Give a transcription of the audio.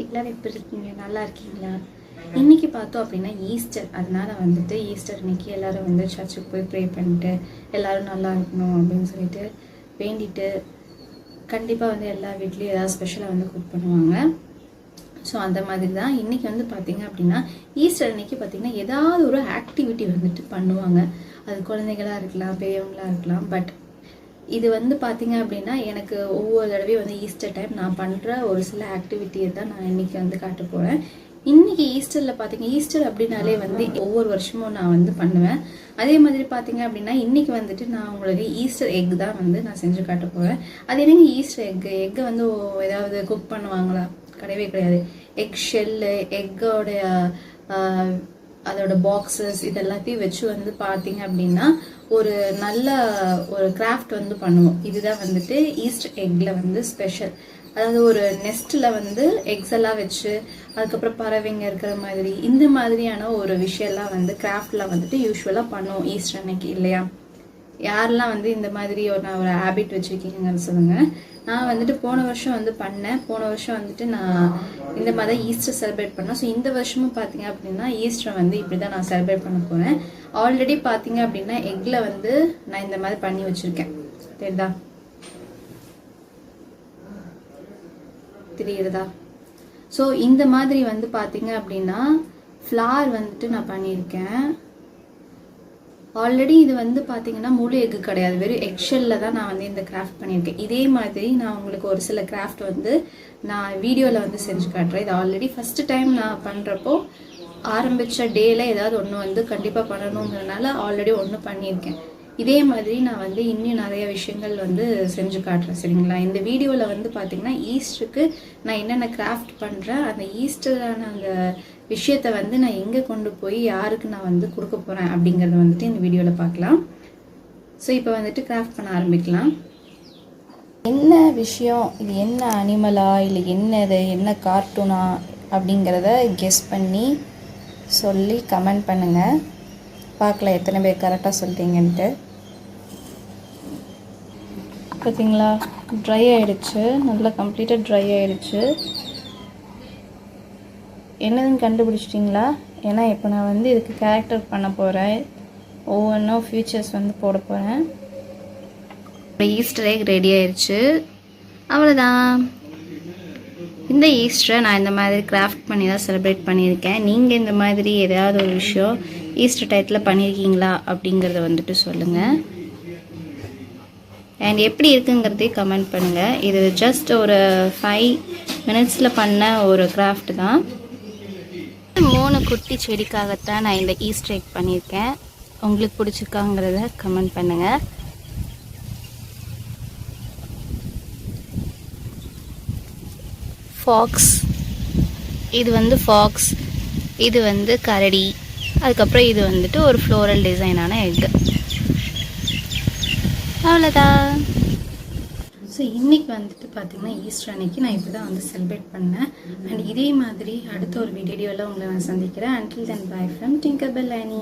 எல்லாரும் எப்படி இருக்கீங்க? நல்லா இருக்கீங்களா? இன்னைக்கு பார்த்தோம் அப்படின்னா ஈஸ்டர். அதனால வந்துட்டு ஈஸ்டர் இன்னைக்கு எல்லாரும் வந்து சர்ச்சுக்கு போய் ப்ரே பண்ணிட்டு எல்லாரும் நல்லா இருக்கணும் அப்படின்னு சொல்லிட்டு வேண்டிட்டு கண்டிப்பாக வந்து எல்லா வீட்லேயும் ஏதாவது ஸ்பெஷலாக வந்து குக் பண்ணுவாங்க. ஸோ அந்த மாதிரி தான் இன்றைக்கி வந்து பார்த்திங்க அப்படின்னா ஈஸ்டர் அன்னைக்கு பார்த்திங்கன்னா ஏதாவது ஒரு ஆக்டிவிட்டி வந்துட்டு பண்ணுவாங்க. அது குழந்தைகளாக இருக்கலாம், பெரியவங்களாக இருக்கலாம். பட் இது வந்து பார்த்திங்க அப்படின்னா எனக்கு ஒவ்வொரு தடவையும் வந்து ஈஸ்டர் டைம் நான் பண்ணுற ஒரு சில ஆக்டிவிட்டியை தான் நான் இன்றைக்கி வந்து காட்ட போகிறேன். இன்றைக்கி ஈஸ்டரில் பார்த்திங்க, ஈஸ்டர் அப்படின்னாலே வந்து ஒவ்வொரு வருஷமும் நான் வந்து பண்ணுவேன். அதே மாதிரி பார்த்திங்க அப்படின்னா இன்றைக்கி வந்துட்டு நான் உங்களுக்கு ஈஸ்டர் எக் தான் வந்து நான் செஞ்சு காட்ட போகிறேன். அது என்னங்க ஈஸ்டர் எக்கை வந்து ஏதாவது குக் பண்ணுவாங்களா? கிடையவே கிடையாது. எக் ஷெல்லு, எக்கோடைய அதோட பாக்ஸஸ் இது எல்லாத்தையும் வச்சு வந்து பார்த்தீங்க அப்படின்னா ஒரு நல்ல ஒரு கிராஃப்ட் வந்து பண்ணுவோம். இதுதான் வந்துட்டு ஈஸ்டர் எக்ல வந்து ஸ்பெஷல். அதாவது ஒரு நெஸ்ட்டில் வந்து எக்ஸ் எல்லாம் வச்சு அதுக்கப்புறம் பறவைங்க இருக்கிற மாதிரி இந்த மாதிரியான ஒரு விஷயம்லாம் வந்து கிராஃப்ட்லாம் வந்துட்டு யூஸ்வலாக பண்ணுவோம் ஈஸ்டர் அன்னைக்கு, இல்லையா? யாரெல்லாம் வந்து இந்த மாதிரி ஒரு ஹேபிட் வச்சுருக்கீங்கன்னு சொல்லுங்கள். நான் வந்துட்டு போன வருஷம் வந்து பண்ணேன். போன வருஷம் வந்துட்டு நான் இந்த மாதிரி தான் ஈஸ்டர் செலிப்ரேட் பண்ணேன். ஸோ இந்த வருஷமும் பார்த்தீங்க அப்படின்னா ஈஸ்டரை வந்து இப்படி தான் நான் செலிப்ரேட் பண்ண போகிறேன். ஆல்ரெடி பார்த்தீங்க அப்படின்னா எக்கில் வந்து நான் இந்த மாதிரி பண்ணி வச்சுருக்கேன். தெரியுறதா? ஸோ இந்த மாதிரி வந்து பார்த்தீங்க அப்படின்னா ஃப்ளார் வந்துட்டு நான் பண்ணியிருக்கேன். ஆல்ரெடி இது வந்து பார்த்தீங்கன்னா முழு எக்கு கிடையாது, வெறும் எக்ஷெல்லில் தான் நான் வந்து இந்த கிராஃப்ட் பண்ணியிருக்கேன். இதே மாதிரி நான் உங்களுக்கு ஒரு சில கிராஃப்ட் வந்து நான் வீடியோவில் வந்து செஞ்சு காட்டுறேன். இது ஆல்ரெடி ஃபஸ்ட்டு டைம் நான் பண்ணுறப்போ ஆரம்பித்த டேல ஏதாவது ஒன்று வந்து கண்டிப்பாக பண்ணணுங்கிறதுனால ஆல்ரெடி ஒன்று பண்ணியிருக்கேன். இதே மாதிரி நான் வந்து இன்னும் நிறைய விஷயங்கள் வந்து செஞ்சு காட்டுறேன், சரிங்களா? இந்த வீடியோவில் வந்து பார்த்தீங்கன்னா ஈஸ்டருக்கு நான் என்னென்ன கிராஃப்ட் பண்ணுறேன், அந்த ஈஸ்டரான அந்த விஷயத்தை வந்து நான் எங்கே கொண்டு போய் யாருக்கு நான் வந்து கொடுக்க போகிறேன் அப்படிங்கிறத வந்துட்டு இந்த வீடியோவில் பார்க்கலாம். ஸோ இப்போ வந்துட்டு கிராஃப்ட் பண்ண ஆரம்பிக்கலாம். என்ன விஷயம், இது என்ன அனிமலா இல்லை என்னது, என்ன கார்ட்டூனா அப்படிங்கிறத கெஸ் பண்ணி சொல்லி கமெண்ட் பண்ணுங்கள். பார்க்கலாம் எத்தனை பேர் கரெக்டாக சொல்லிட்டீங்கன்ட்டு. பார்த்தீங்களா, ட்ரை ஆகிடுச்சு, நல்லா கம்ப்ளீட்டாக ட்ரை ஆகிடுச்சு. என்னதுன்னு கண்டுபிடிச்சிட்டிங்களா? ஏன்னா இப்போ நான் வந்து இதுக்கு கேரக்டர் பண்ண போகிறேன், ஒவ்வொன்றும் ஃபியூச்சர்ஸ் வந்து போட போகிறேன். ஈஸ்டர் எக் ரெடி ஆயிடுச்சு, அவ்வளோதான். இந்த ஈஸ்டரை நான் இந்த மாதிரி கிராஃப்ட் பண்ணி தான் செலிப்ரேட் பண்ணியிருக்கேன். நீங்கள் இந்த மாதிரி ஏதாவது ஒரு விஷயம் ஈஸ்டர் டயத்தில் பண்ணியிருக்கீங்களா அப்படிங்கிறத வந்துட்டு சொல்லுங்கள். அண்ட் எப்படி இருக்குங்கிறதையும் கமெண்ட் பண்ணுங்கள். இது ஜஸ்ட் ஒரு 5 minutesல பண்ண ஒரு கிராஃப்ட் தான். 3 குட்டி செடிக்காகத்தான் நான் இந்த ஈஸ்டர் எக் பண்ணியிருக்கேன். உங்களுக்கு பிடிச்சிருக்காங்கிறத கமெண்ட் பண்ணுங்கள். ஃபாக்ஸ், இது வந்து ஃபாக்ஸ், இது வந்து கரடி, அதுக்கப்புறம் இது வந்துட்டு ஒரு ஃப்ளோரல் டிசைனான எக்கு. அவ்வளோதான். ஸோ இன்றைக்கி வந்துட்டு பார்த்திங்கன்னா ஈஸ்டர் அன்னைக்கு நான் இப்படி தான் வந்து செலிப்ரேட் பண்ணேன். அண்ட் இதே மாதிரி அடுத்த ஒரு வீடியோவில் உங்களை நான் சந்திக்கிறேன். அன்டில் தென் பை ஃப்ரம் டிங்கர்பெல் அனி.